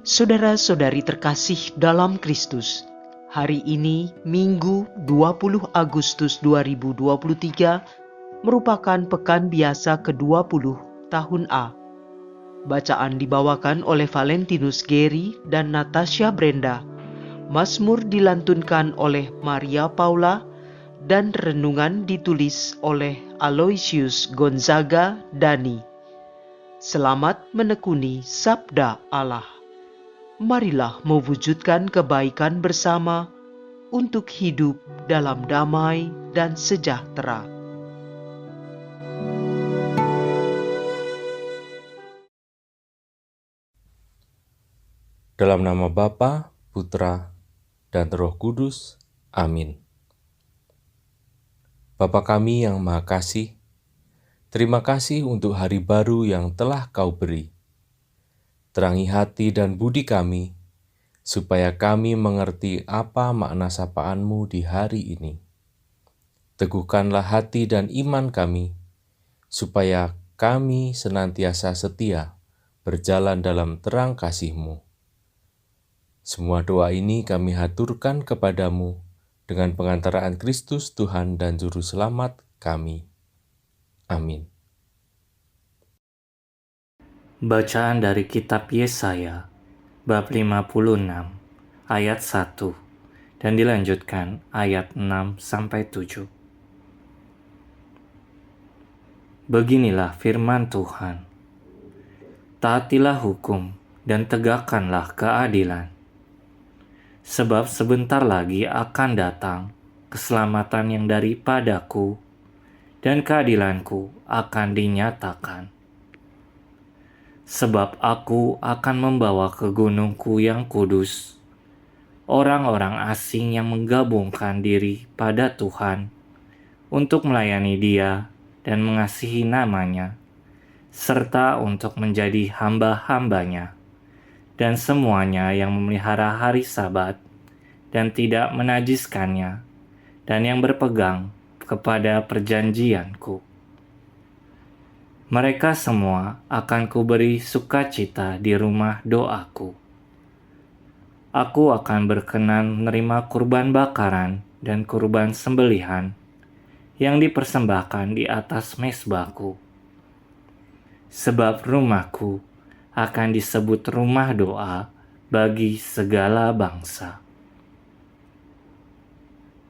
Saudara-saudari terkasih dalam Kristus, hari ini Minggu 20 Agustus 2023 merupakan pekan biasa ke-20 tahun A. Bacaan dibawakan oleh Valentinus Geri dan Natasha Brenda. Mazmur dilantunkan oleh Maria Paula dan renungan ditulis oleh Aloysius Gonzaga Dani. Selamat menekuni Sabda Allah. Marilah mewujudkan kebaikan bersama untuk hidup dalam damai dan sejahtera. Dalam nama Bapa, Putra, dan Roh Kudus. Amin. Bapa kami yang Maha Kasih, terima kasih untuk hari baru yang telah Kau beri. Terangi hati dan budi kami, supaya kami mengerti apa makna sapaan-Mu di hari ini. Teguhkanlah hati dan iman kami, supaya kami senantiasa setia berjalan dalam terang kasih-Mu. Semua doa ini kami haturkan kepadamu dengan pengantaraan Kristus Tuhan dan Juru Selamat kami. Amin. Bacaan dari kitab Yesaya, bab 56, ayat 1, dan dilanjutkan ayat 6-7. Beginilah firman Tuhan. Taatilah hukum dan tegakkanlah keadilan. Sebab sebentar lagi akan datang keselamatan yang daripadaku, dan keadilanku akan dinyatakan. Sebab aku akan membawa ke gunungku yang kudus orang-orang asing yang menggabungkan diri pada Tuhan untuk melayani Dia dan mengasihi namanya, serta untuk menjadi hamba-hambanya, dan semuanya yang memelihara hari Sabat dan tidak menajiskannya, dan yang berpegang kepada perjanjianku. Mereka semua akan kuberi sukacita di rumah doaku. Aku akan berkenan menerima kurban bakaran dan kurban sembelihan yang dipersembahkan di atas mezbahku. Sebab rumahku akan disebut rumah doa bagi segala bangsa.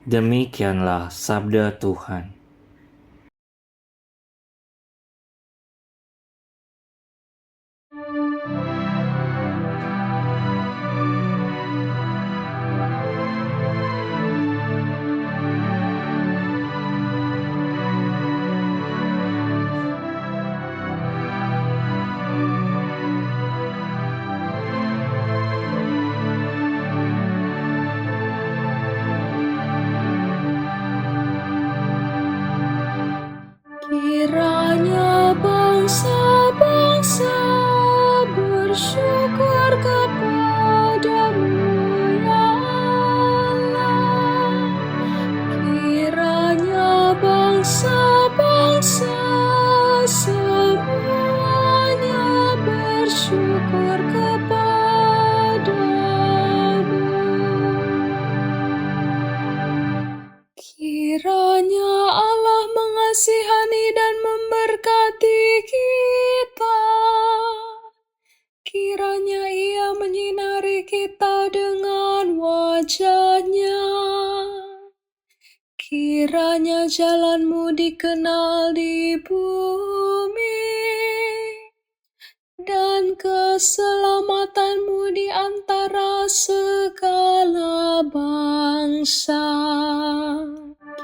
Demikianlah sabda Tuhan. Kiranya bangsa-bangsa bersyukur kepadamu, ya Allah. Kiranya bangsa-bangsa semuanya bersyukur kepadamu. Kiranya Allah mengasihani dan memberkati kita. Kiranya Ia menyinari kita dengan wajah-Nya. Kiranya jalan-Mu dikenal di bumi, dan keselamatan-Mu di antara segala bangsa.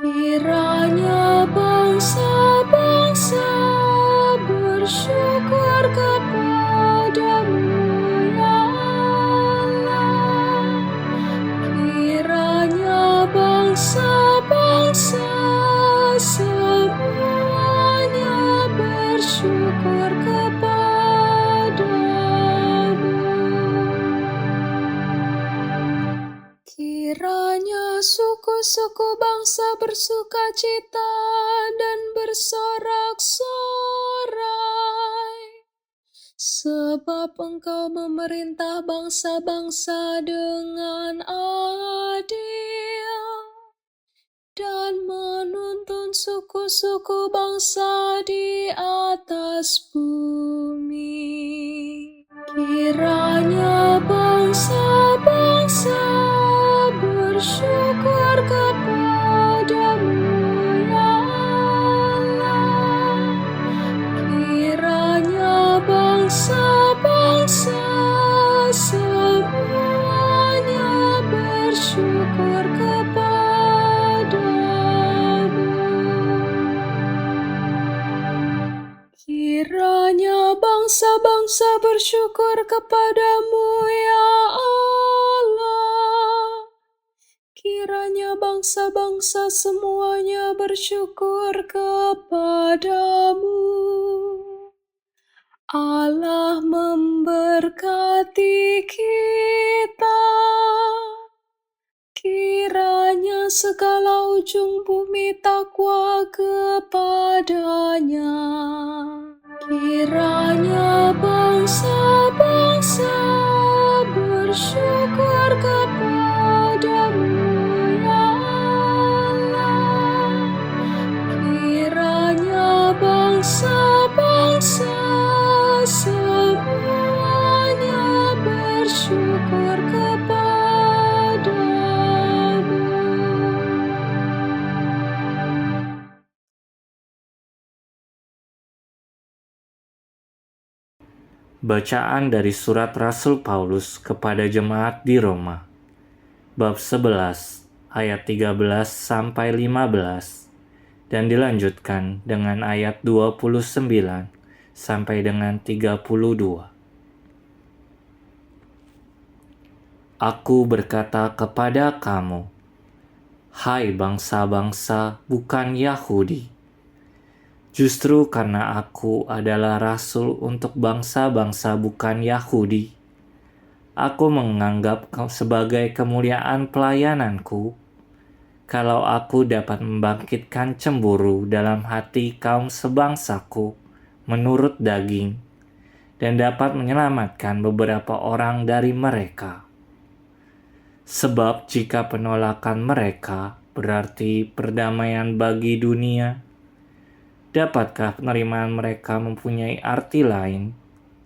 Kiranya bangsa-bangsa bersyukur kepadamu, ya Allah. Kiranya bangsa-bangsa semuanya bersyukur kepadamu. Kiranya suku-suku bangsa bersukacita dan bersorak-sorai, sebab Engkau memerintah bangsa-bangsa dengan adil dan menuntun suku-suku bangsa di atas bumi. Kiranya bangsa-bangsa bersyukur kepadamu, ya Allah. Kiranya bangsa-bangsa semuanya bersyukur kepadamu. Kiranya bangsa-bangsa bersyukur kepadamu, ya Allah. Kiranya bangsa-bangsa semuanya bersyukur kepadamu. Allah memberkati kita. Kiranya segala ujung bumi takwa kepadanya. Kiranya bangsa-bangsa bersyukur kepadamu, ya Allah. Kiranya bangsa-bangsa semuanya bersyukur kepadamu. Bacaan dari surat Rasul Paulus kepada jemaat di Roma, bab 11, ayat 13 sampai 15, dan dilanjutkan dengan ayat 29 sampai dengan 32. Aku berkata kepada kamu, hai bangsa-bangsa bukan Yahudi, justru karena aku adalah rasul untuk bangsa-bangsa bukan Yahudi, aku menganggap sebagai kemuliaan pelayananku kalau aku dapat membangkitkan cemburu dalam hati kaum sebangsaku menurut daging dan dapat menyelamatkan beberapa orang dari mereka. Sebab jika penolakan mereka berarti perdamaian bagi dunia, dapatkah penerimaan mereka mempunyai arti lain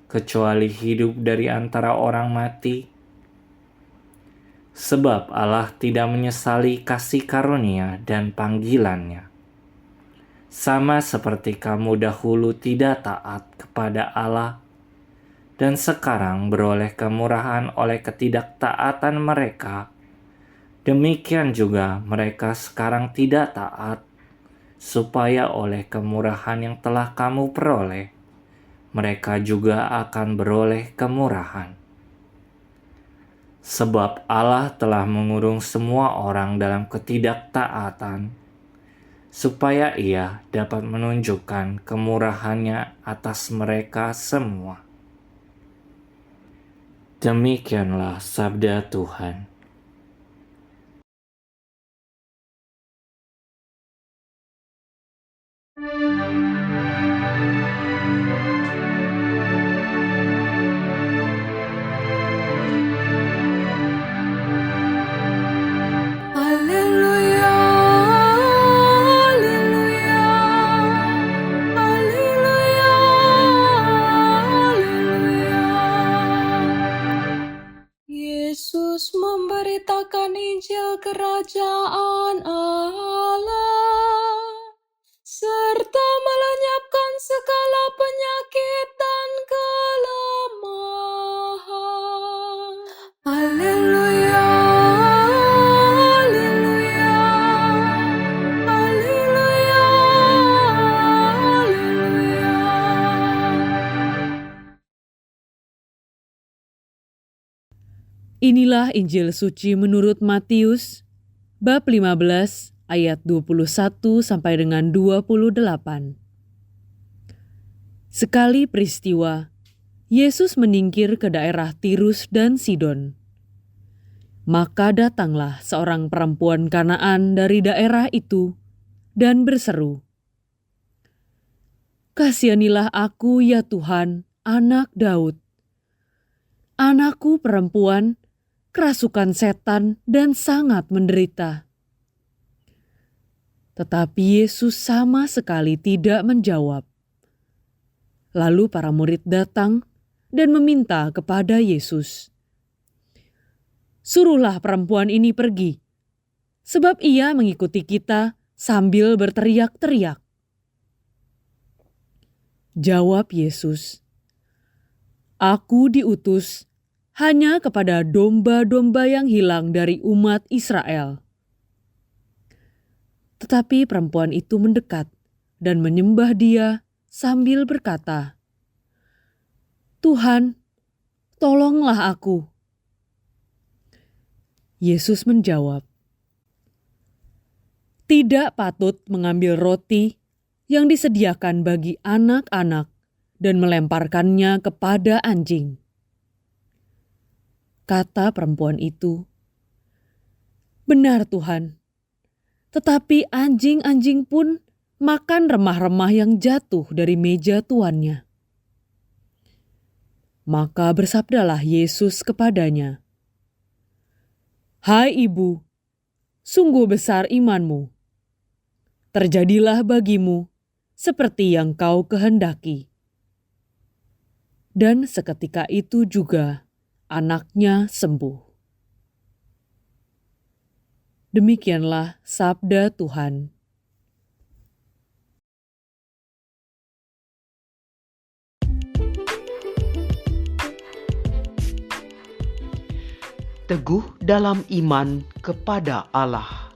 kecuali hidup dari antara orang mati? Sebab Allah tidak menyesali kasih karunia dan panggilannya. Sama seperti kamu dahulu tidak taat kepada Allah, dan sekarang beroleh kemurahan oleh ketidaktaatan mereka, demikian juga mereka sekarang tidak taat, supaya oleh kemurahan yang telah kamu peroleh, mereka juga akan beroleh kemurahan. Sebab Allah telah mengurung semua orang dalam ketidaktaatan, supaya Ia dapat menunjukkan kemurahannya atas mereka semua. Demikianlah sabda Tuhan. Haleluya, haleluya, haleluya, haleluya. Yesus memberitakan Injil Kerajaan Allah, serta melenyapkan segala penyakit dan kelemahan. Haleluya, haleluya, haleluya, haleluya. Inilah Injil suci menurut Matius, bab 15, ayat 21 sampai dengan 28. Sekali peristiwa, Yesus meningkir ke daerah Tirus dan Sidon. Maka datanglah seorang perempuan Kanaan dari daerah itu dan berseru, "Kasihanilah aku ya Tuhan, anak Daud. Anakku perempuan kerasukan setan dan sangat menderita." Tetapi Yesus sama sekali tidak menjawab. Lalu para murid datang dan meminta kepada Yesus, "Suruhlah perempuan ini pergi, sebab ia mengikuti kita sambil berteriak-teriak." Jawab Yesus, "Aku diutus hanya kepada domba-domba yang hilang dari umat Israel." Tetapi perempuan itu mendekat dan menyembah Dia sambil berkata, "Tuhan, tolonglah aku." Yesus menjawab, "Tidak patut mengambil roti yang disediakan bagi anak-anak dan melemparkannya kepada anjing." Kata perempuan itu, "Benar Tuhan, tetapi anjing-anjing pun makan remah-remah yang jatuh dari meja tuannya." Maka bersabdalah Yesus kepadanya, "Hai ibu, sungguh besar imanmu. Terjadilah bagimu seperti yang kau kehendaki." Dan seketika itu juga anaknya sembuh. Demikianlah sabda Tuhan. Teguh dalam iman kepada Allah.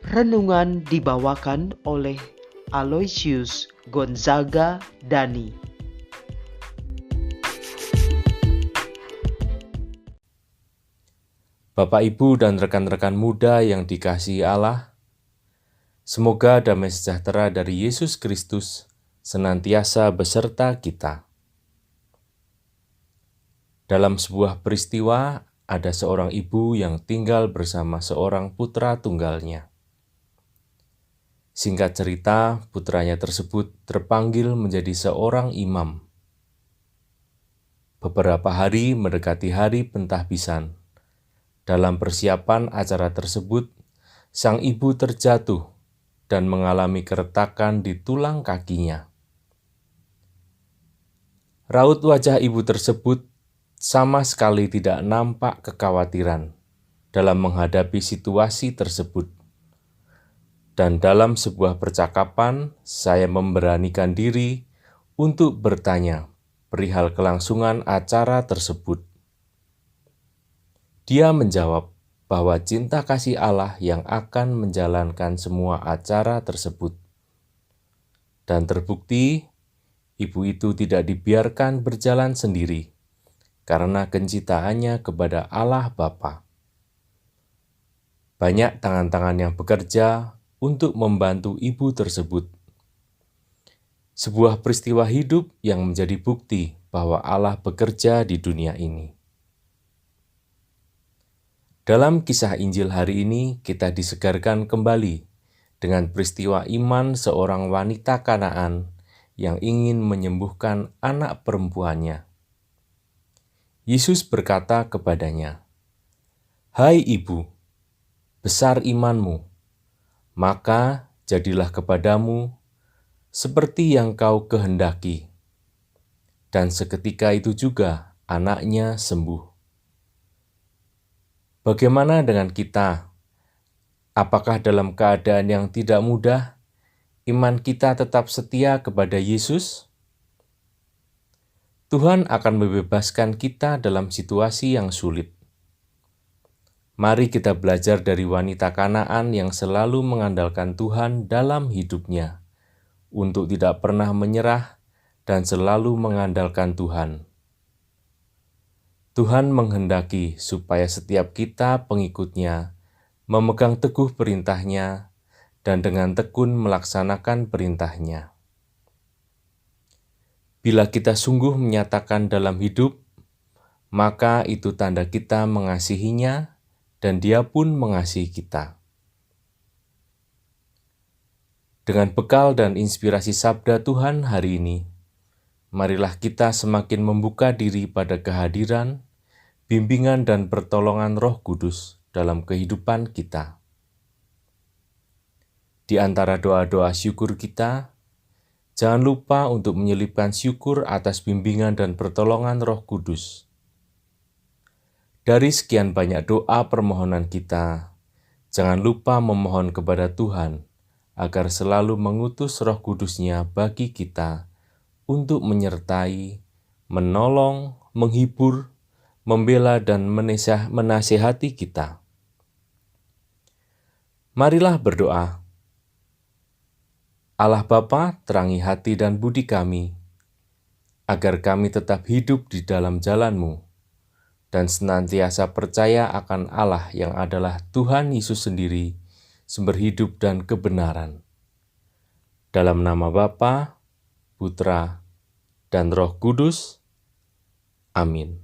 Renungan dibawakan oleh Aloysius Gonzaga Dani. Bapak, Ibu, dan rekan-rekan muda yang dikasihi Allah, semoga damai sejahtera dari Yesus Kristus senantiasa beserta kita. Dalam sebuah peristiwa, ada seorang ibu yang tinggal bersama seorang putra tunggalnya. Singkat cerita, putranya tersebut terpanggil menjadi seorang imam. Beberapa hari mendekati hari pentahbisan. Dalam persiapan acara tersebut, sang ibu terjatuh dan mengalami keretakan di tulang kakinya. Raut wajah ibu tersebut sama sekali tidak nampak kekhawatiran dalam menghadapi situasi tersebut. Dan dalam sebuah percakapan, saya memberanikan diri untuk bertanya perihal kelangsungan acara tersebut. Dia menjawab bahwa cinta kasih Allah yang akan menjalankan semua acara tersebut. Dan terbukti, ibu itu tidak dibiarkan berjalan sendiri karena kecintaannya kepada Allah Bapa. Banyak tangan-tangan yang bekerja untuk membantu ibu tersebut. Sebuah peristiwa hidup yang menjadi bukti bahwa Allah bekerja di dunia ini. Dalam kisah Injil hari ini, kita disegarkan kembali dengan peristiwa iman seorang wanita Kanaan yang ingin menyembuhkan anak perempuannya. Yesus berkata kepadanya, "Hai ibu, besar imanmu, maka jadilah kepadamu seperti yang kau kehendaki." Dan seketika itu juga anaknya sembuh. Bagaimana dengan kita? Apakah dalam keadaan yang tidak mudah, iman kita tetap setia kepada Yesus? Tuhan akan membebaskan kita dalam situasi yang sulit. Mari kita belajar dari wanita Kanaan yang selalu mengandalkan Tuhan dalam hidupnya, untuk tidak pernah menyerah dan selalu mengandalkan Tuhan. Tuhan menghendaki supaya setiap kita pengikutnya memegang teguh perintahnya dan dengan tekun melaksanakan perintahnya. Bila kita sungguh menyatakan dalam hidup, maka itu tanda kita mengasihinya dan Dia pun mengasihi kita. Dengan bekal dan inspirasi sabda Tuhan hari ini, marilah kita semakin membuka diri pada kehadiran, bimbingan dan pertolongan Roh Kudus dalam kehidupan kita. Di antara doa-doa syukur kita, jangan lupa untuk menyelipkan syukur atas bimbingan dan pertolongan Roh Kudus. Dari sekian banyak doa permohonan kita, jangan lupa memohon kepada Tuhan agar selalu mengutus Roh Kudus-Nya bagi kita untuk menyertai, menolong, menghibur, membela dan menasihati kita. Marilah berdoa. Allah Bapa, terangi hati dan budi kami, agar kami tetap hidup di dalam jalan-Mu, dan senantiasa percaya akan Allah yang adalah Tuhan Yesus sendiri, sumber hidup dan kebenaran. Dalam nama Bapa, Putra, dan Roh Kudus. Amin.